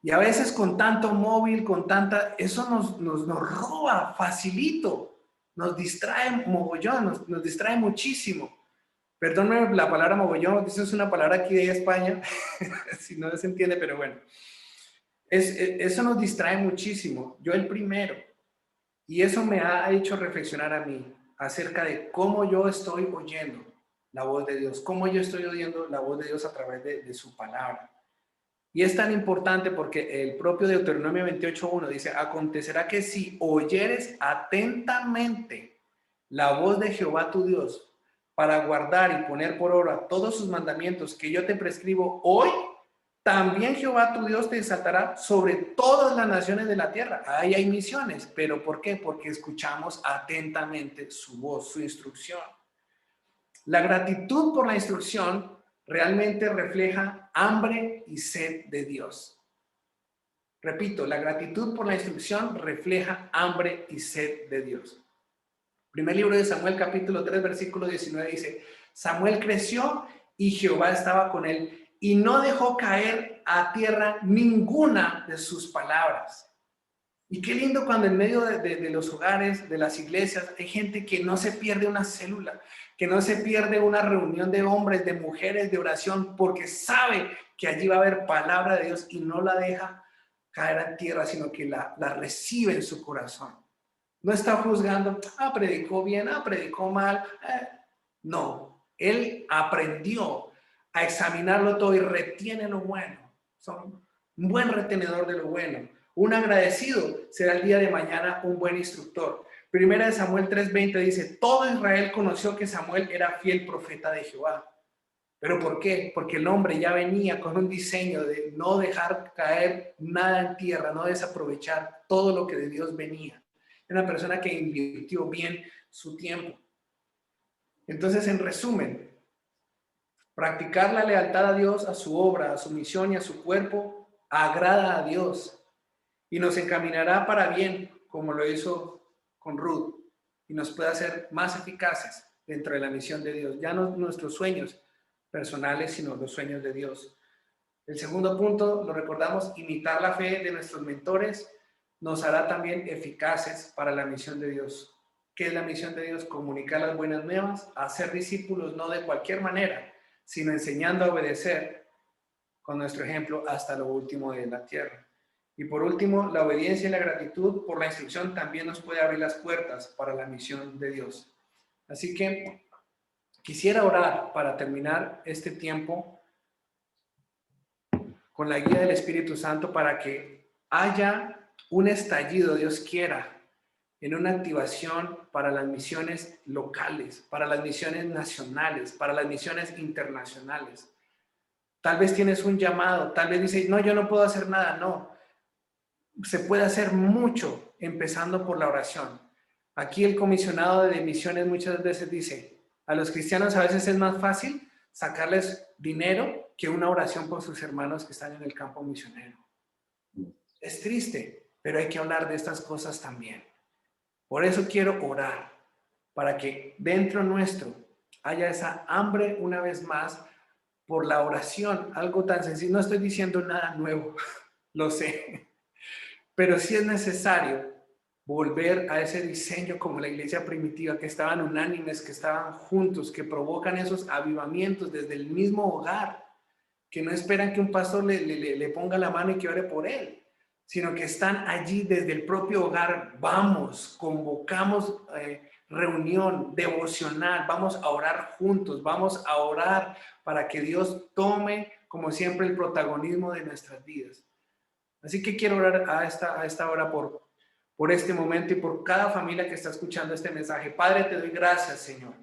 Speaker 1: Y a veces con tanto móvil, eso nos roba facilito, nos distrae mogollón, nos distrae muchísimo. Perdóname la palabra mogollón, eso es una palabra aquí de España, si no se entiende, pero bueno. Eso nos distrae muchísimo, yo el primero. Y eso me ha hecho reflexionar a mí acerca de cómo yo estoy oyendo la voz de Dios, cómo yo estoy oyendo la voz de Dios a través de su palabra. Y es tan importante porque el propio Deuteronomio 28:1 dice, acontecerá que si oyeres atentamente la voz de Jehová tu Dios para guardar y poner por obra todos sus mandamientos que yo te prescribo hoy, también Jehová tu Dios te exaltará sobre todas las naciones de la tierra. Ahí hay misiones, pero ¿por qué? Porque escuchamos atentamente su voz, su instrucción. La gratitud por la instrucción realmente refleja hambre y sed de Dios. Repito, la gratitud por la instrucción refleja hambre y sed de Dios. Primer libro de Samuel, capítulo 3, versículo 19 dice: Samuel creció y Jehová estaba con él y no dejó caer a tierra ninguna de sus palabras. Y qué lindo cuando en medio de los hogares, de las iglesias, hay gente que no se pierde una célula, que no se pierde una reunión de hombres, de mujeres, de oración, porque sabe que allí va a haber palabra de Dios y no la deja caer a tierra, sino que la recibe en su corazón. No está juzgando, predicó bien, predicó mal. No, él aprendió a examinarlo todo y retiene lo bueno. Son un buen retenedor de lo bueno. Un agradecido será el día de mañana un buen instructor. Primera de Samuel 3:20 dice: todo Israel conoció que Samuel era fiel profeta de Jehová. ¿Pero por qué? Porque el hombre ya venía con un diseño de no dejar caer nada en tierra, no desaprovechar todo lo que de Dios venía. Era una persona que invirtió bien su tiempo. Entonces, en resumen, practicar la lealtad a Dios, a su obra, a su misión y a su cuerpo, agrada a Dios y nos encaminará para bien, como lo hizo con Ruth, y nos puede hacer más eficaces dentro de la misión de Dios. Ya no nuestros sueños personales, sino los sueños de Dios. El segundo punto, lo recordamos: imitar la fe de nuestros mentores nos hará también eficaces para la misión de Dios. ¿Qué es la misión de Dios? Comunicar las buenas nuevas, hacer discípulos no de cualquier manera, sino enseñando a obedecer con nuestro ejemplo hasta lo último de la tierra. Y por último, la obediencia y la gratitud por la instrucción también nos puede abrir las puertas para la misión de Dios. Así que quisiera orar para terminar este tiempo con la guía del Espíritu Santo para que haya un estallido, Dios quiera, en una activación para las misiones locales, para las misiones nacionales, para las misiones internacionales. Tal vez tienes un llamado, tal vez dices: no, yo no puedo hacer nada. No, se puede hacer mucho empezando por la oración. Aquí el comisionado de misiones muchas veces dice: a los cristianos a veces es más fácil sacarles dinero que una oración por sus hermanos que están en el campo misionero. Es triste, pero hay que hablar de estas cosas también. Por eso quiero orar, para que dentro nuestro haya esa hambre una vez más por la oración, algo tan sencillo. No estoy diciendo nada nuevo, lo sé, pero sí es necesario volver a ese diseño como la iglesia primitiva, que estaban unánimes, que estaban juntos, que provocan esos avivamientos desde el mismo hogar, que no esperan que un pastor le ponga la mano y que ore por él, sino que están allí desde el propio hogar. Vamos, convocamos reunión devocional, vamos a orar juntos, vamos a orar para que Dios tome, como siempre, el protagonismo de nuestras vidas. Así que quiero orar a esta hora por este momento y por cada familia que está escuchando este mensaje. Padre, te doy gracias, Señor.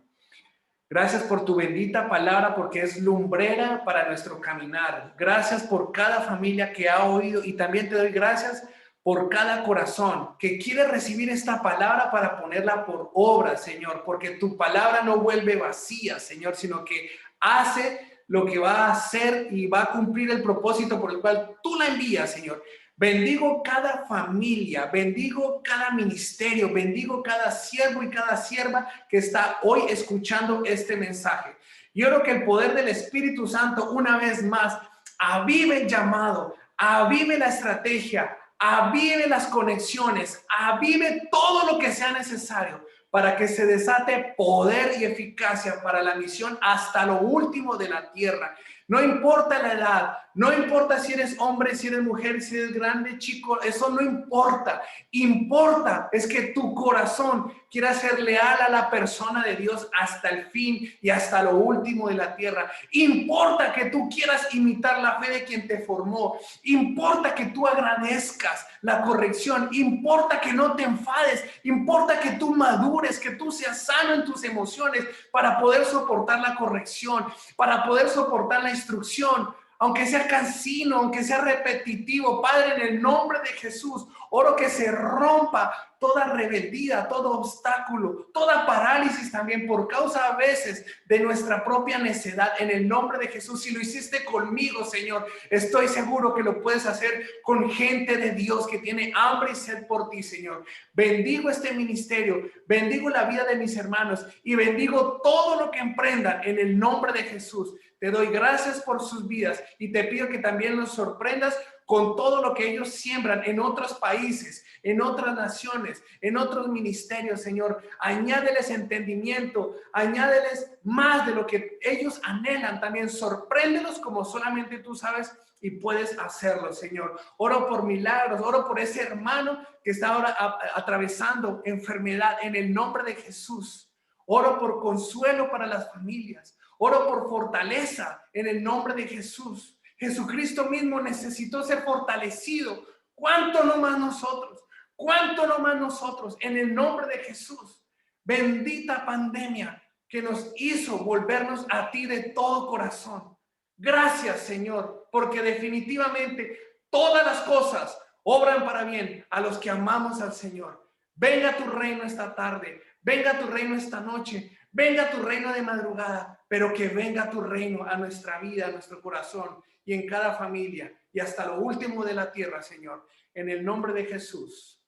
Speaker 1: Gracias por tu bendita palabra, porque es lumbrera para nuestro caminar. Gracias por cada familia que ha oído, y también te doy gracias por cada corazón que quiere recibir esta palabra para ponerla por obra, Señor, porque tu palabra no vuelve vacía, Señor, sino que hace lo que va a hacer y va a cumplir el propósito por el cual tú la envías, Señor. Bendigo cada familia, bendigo cada ministerio, bendigo cada siervo y cada sierva que está hoy escuchando este mensaje. Yo oro que el poder del Espíritu Santo una vez más avive el llamado, avive la estrategia, avive las conexiones, avive todo lo que sea necesario para que se desate poder y eficacia para la misión hasta lo último de la tierra. No importa la edad, No importa si eres hombre, si eres mujer, si eres grande, chico, eso no importa. Importa es que tu corazón quiera ser leal a la persona de Dios hasta el fin y hasta lo último de la tierra. Importa que tú quieras imitar la fe de quien te formó. Importa que tú agradezcas la corrección. Importa que no te enfades. Importa que tú madures, que tú seas sano en tus emociones para poder soportar la corrección, para poder soportar la instrucción. Aunque sea cansino, aunque sea repetitivo, Padre, en el nombre de Jesús, oro que se rompa toda rebeldía, todo obstáculo, toda parálisis también por causa a veces de nuestra propia necedad. En el nombre de Jesús, si lo hiciste conmigo, Señor, estoy seguro que lo puedes hacer con gente de Dios que tiene hambre y sed por ti, Señor. Bendigo este ministerio, bendigo la vida de mis hermanos y bendigo todo lo que emprendan en el nombre de Jesús. Te doy gracias por sus vidas y te pido que también nos sorprendas con todo lo que ellos siembran en otros países, en otras naciones, en otros ministerios, Señor. Añádeles entendimiento, añádeles más de lo que ellos anhelan también. Sorpréndelos como solamente tú sabes y puedes hacerlo, Señor. Oro por milagros, oro por ese hermano que está ahora atravesando enfermedad en el nombre de Jesús. Oro por consuelo para las familias. Oro por fortaleza en el nombre de Jesús. Jesucristo mismo necesitó ser fortalecido. ¿Cuánto no más nosotros? ¿Cuánto no más nosotros? En el nombre de Jesús. Bendita pandemia que nos hizo volvernos a ti de todo corazón. Gracias, Señor, porque definitivamente todas las cosas obran para bien a los que amamos al Señor. Venga tu reino esta tarde. Venga tu reino esta noche. Venga tu reino de madrugada, pero que venga tu reino a nuestra vida, a nuestro corazón y en cada familia y hasta lo último de la tierra, Señor. En el nombre de Jesús.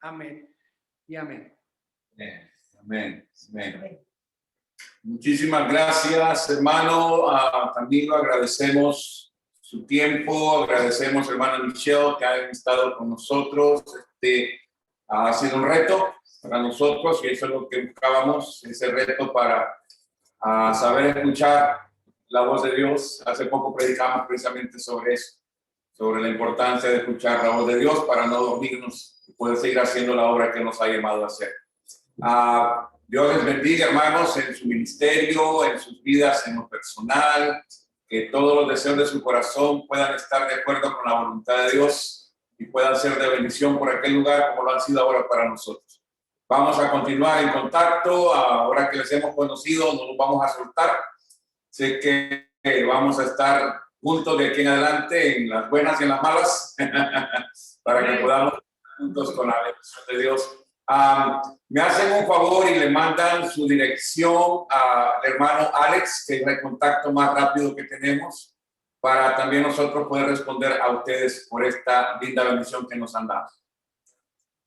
Speaker 1: Amén y amén.
Speaker 2: Amén. Amén. Muchísimas gracias, hermano. Camilo, agradecemos su tiempo, agradecemos, hermana Michelle, que hayan estado con nosotros. Ha sido un reto para nosotros y eso es lo que buscábamos, ese reto para saber escuchar la voz de Dios. Hace poco predicamos precisamente sobre eso, sobre la importancia de escuchar la voz de Dios para no dormirnos y poder seguir haciendo la obra que nos ha llamado a hacer. Dios les bendiga, hermanos, en su ministerio, en sus vidas, en lo personal, que todos los deseos de su corazón puedan estar de acuerdo con la voluntad de Dios y puedan ser de bendición por aquel lugar como lo han sido ahora para nosotros. Vamos a continuar en contacto. Ahora que les hemos conocido, no nos vamos a soltar. Sé que vamos a estar juntos de aquí en adelante, en las buenas y en las malas, para que podamos estar juntos con la bendición de Dios. Me hacen un favor y le mandan su dirección al hermano Alex, que es el contacto más rápido que tenemos, para también nosotros poder responder a ustedes por esta linda bendición que nos han dado.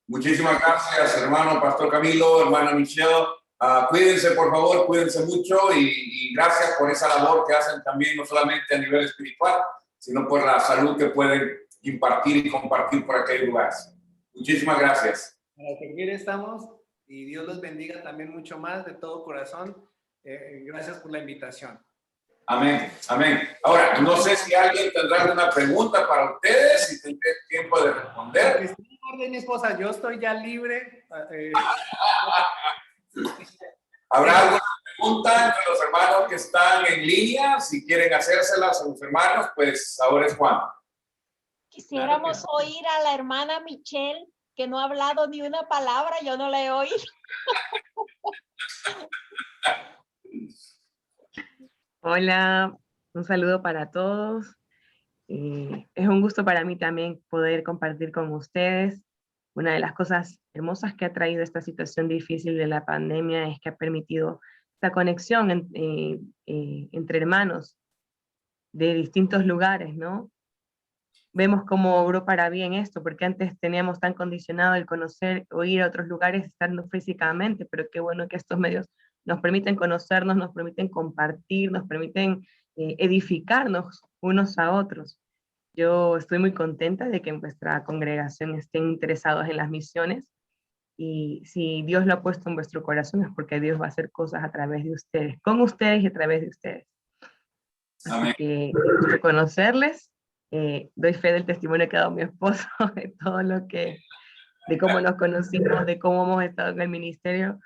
Speaker 2: Muchísimas gracias, hermano Pastor Camilo, hermana Michelle. Cuídense, por favor, cuídense mucho y gracias por esa labor que hacen también, no solamente a nivel espiritual, sino por la salud que pueden impartir y compartir por aquellos lugares. Muchísimas gracias.
Speaker 1: Para seguir estamos y Dios los bendiga también mucho más de todo corazón. Gracias por la invitación.
Speaker 2: Amén, amén. Ahora, no sé si alguien tendrá alguna pregunta para ustedes, si tendré tiempo de responder.
Speaker 1: Estoy en orden, mi esposa, yo estoy ya libre.
Speaker 2: ¿Habrá alguna pregunta entre los hermanos que están en línea? Si quieren hacérselas a los hermanos, pues ahora es Juan.
Speaker 3: Quisiéramos oír a la hermana Michelle, que no ha hablado ni una palabra, yo no la he oído.
Speaker 4: Hola, un saludo para todos. Es un gusto para mí también poder compartir con ustedes. Una de las cosas hermosas que ha traído esta situación difícil de la pandemia es que ha permitido esta conexión entre hermanos de distintos lugares, ¿no? Vemos cómo obró para bien esto, porque antes teníamos tan condicionado el conocer o ir a otros lugares estando físicamente, pero qué bueno que estos medios nos permiten conocernos, nos permiten compartir, nos permiten edificarnos unos a otros. Yo estoy muy contenta de que en vuestra congregación estén interesados en las misiones, y si Dios lo ha puesto en vuestro corazón es porque Dios va a hacer cosas a través de ustedes, con ustedes y a través de ustedes. Así que quiero conocerles Doy fe del testimonio que ha dado mi esposo, de todo lo que, de cómo nos conocimos, de cómo hemos estado en el ministerio.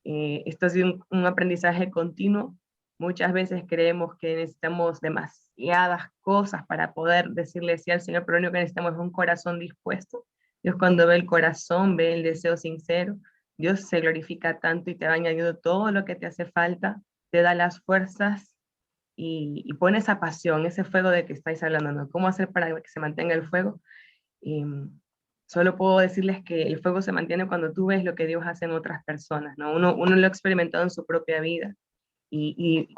Speaker 4: Esto ha sido un aprendizaje continuo. Muchas veces creemos que necesitamos demasiadas cosas para poder decirle sí al Señor, pero lo único que necesitamos es un corazón dispuesto. Dios, cuando ve el corazón, ve el deseo sincero, Dios se glorifica tanto y te va añadiendo todo lo que te hace falta, te da las fuerzas y pone esa pasión, ese fuego de que estáis hablando, ¿no? ¿Cómo hacer para que se mantenga el fuego? Y solo puedo decirles que el fuego se mantiene cuando tú ves lo que Dios hace en otras personas, ¿no? Uno lo ha experimentado en su propia vida. Y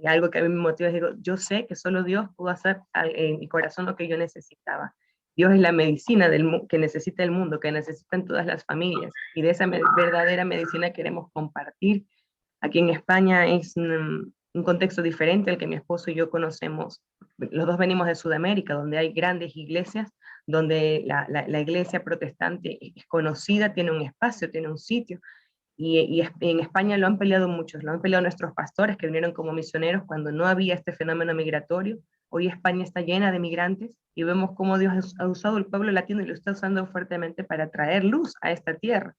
Speaker 4: algo que a mí me motiva es, digo, yo sé que solo Dios pudo hacer en mi corazón lo que yo necesitaba. Dios es la medicina que necesita el mundo, que necesitan todas las familias, y de esa verdadera medicina queremos compartir. Aquí en España es un contexto diferente al que mi esposo y yo conocemos. Los dos venimos de Sudamérica, donde hay grandes iglesias, donde la iglesia protestante es conocida, tiene un espacio, tiene un sitio, y en España lo han peleado muchos, lo han peleado nuestros pastores que vinieron como misioneros cuando no había este fenómeno migratorio. Hoy España está llena de migrantes y vemos cómo Dios ha usado el pueblo latino y lo está usando fuertemente para traer luz a esta tierra.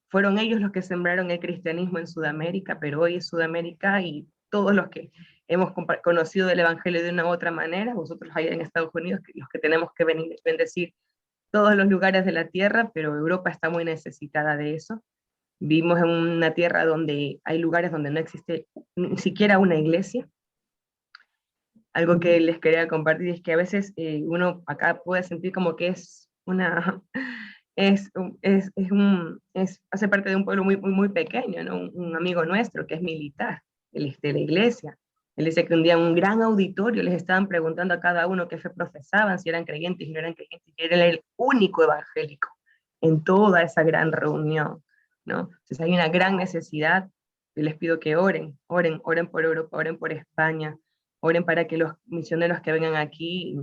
Speaker 4: Fueron ellos los que sembraron el cristianismo en Sudamérica, pero hoy es Sudamérica y todos los que hemos conocido del evangelio de una u otra manera, vosotros allá en Estados Unidos, los que tenemos que bendecir todos los lugares de la tierra, pero Europa está muy necesitada de eso. Vivimos en una tierra donde hay lugares donde no existe ni siquiera una iglesia. Algo que les quería compartir es que a veces uno acá puede sentir como que es una, hace parte de un pueblo muy, muy, muy pequeño, ¿no? Un amigo nuestro que es militar, él es de la iglesia. Él dice que un día en un gran auditorio les estaban preguntando a cada uno qué fe profesaban, si eran creyentes y no eran creyentes, y él era el único evangélico en toda esa gran reunión, ¿no? Entonces hay una gran necesidad. Yo les pido que oren, oren, oren por Europa, oren por España, oren para que los misioneros que vengan aquí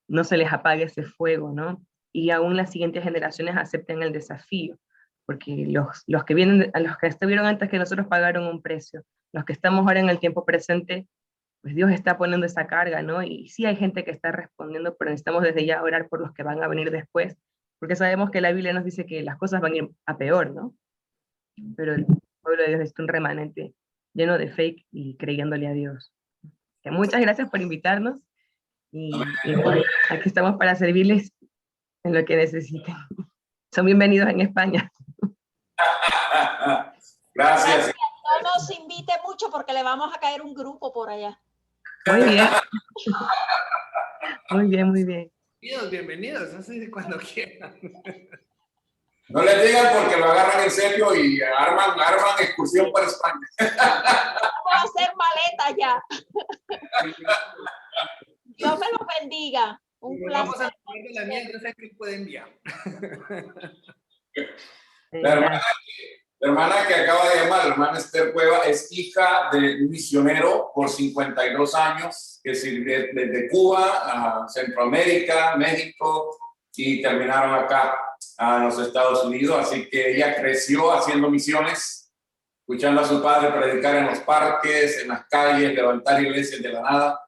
Speaker 4: no se les apague ese fuego, ¿no? Y aún las siguientes generaciones acepten el desafío, porque los que vienen, a los que estuvieron antes que nosotros pagaron un precio, los que estamos ahora en el tiempo presente, pues Dios está poniendo esa carga, ¿no? Y sí hay gente que está respondiendo, pero necesitamos desde ya orar por los que van a venir después, porque sabemos que la Biblia nos dice que las cosas van a ir a peor, ¿no? Pero el pueblo de Dios es un remanente lleno de fe y creyéndole a Dios. Que muchas gracias por invitarnos y bueno, aquí estamos para servirles en lo que necesiten. Son bienvenidos en España.
Speaker 2: Gracias.
Speaker 3: No nos invite mucho porque le vamos a caer un grupo por allá.
Speaker 4: Muy bien. Muy bien, muy bien.
Speaker 1: Bienvenidos, así cuando quieran.
Speaker 2: No les digan porque lo agarran en serio y arman excursión para España.
Speaker 3: Vamos a hacer maleta ya. Dios me los bendiga. Un placer.
Speaker 1: Vamos a poner de la mía, yo sé que puede enviar.
Speaker 2: La hermana que acaba de llamar, la hermana Esther Cueva, es hija de un misionero por 52 años que sirvió desde Cuba a Centroamérica, México y terminaron acá a los Estados Unidos. Así que ella creció haciendo misiones, escuchando a su padre predicar en los parques, en las calles, levantar iglesias de la nada.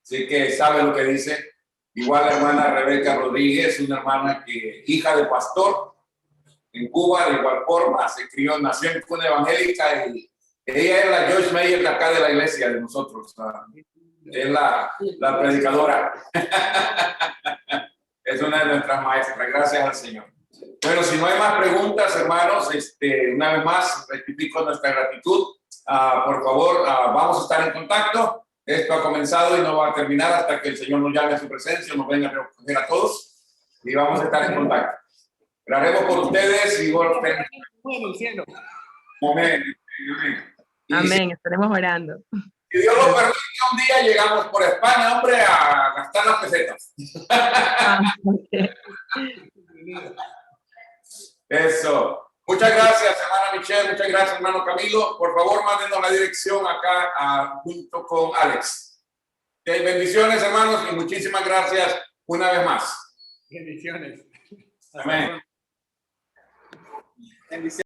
Speaker 2: Así que sabe lo que dice. Igual la hermana Rebeca Rodríguez, una hermana que hija de pastor en Cuba, de igual forma, nació en cuna evangélica y ella es la Joyce Meyer de acá de la iglesia de nosotros. Es la predicadora. Es una de nuestras maestras, gracias al Señor. Bueno, si no hay más preguntas, hermanos, una vez más, rectifico nuestra gratitud. Por favor, vamos a estar en contacto. Esto ha comenzado y no va a terminar hasta que el Señor nos llame a su presencia, nos venga a recoger a todos y vamos a estar en contacto. Oraremos por ustedes y por ustedes.
Speaker 1: Bueno, cielo.
Speaker 2: Amén.
Speaker 4: Amén, estaremos orando.
Speaker 2: Si Dios lo permite, un día llegamos por España, hombre, a gastar las pesetas.
Speaker 4: Okay.
Speaker 2: Eso. Muchas gracias, hermana Michelle. Muchas gracias, hermano Camilo. Por favor, mándenos la dirección acá junto con Alex. Bendiciones, hermanos, y muchísimas gracias una vez más.
Speaker 1: Bendiciones.
Speaker 2: Amén. Bendiciones.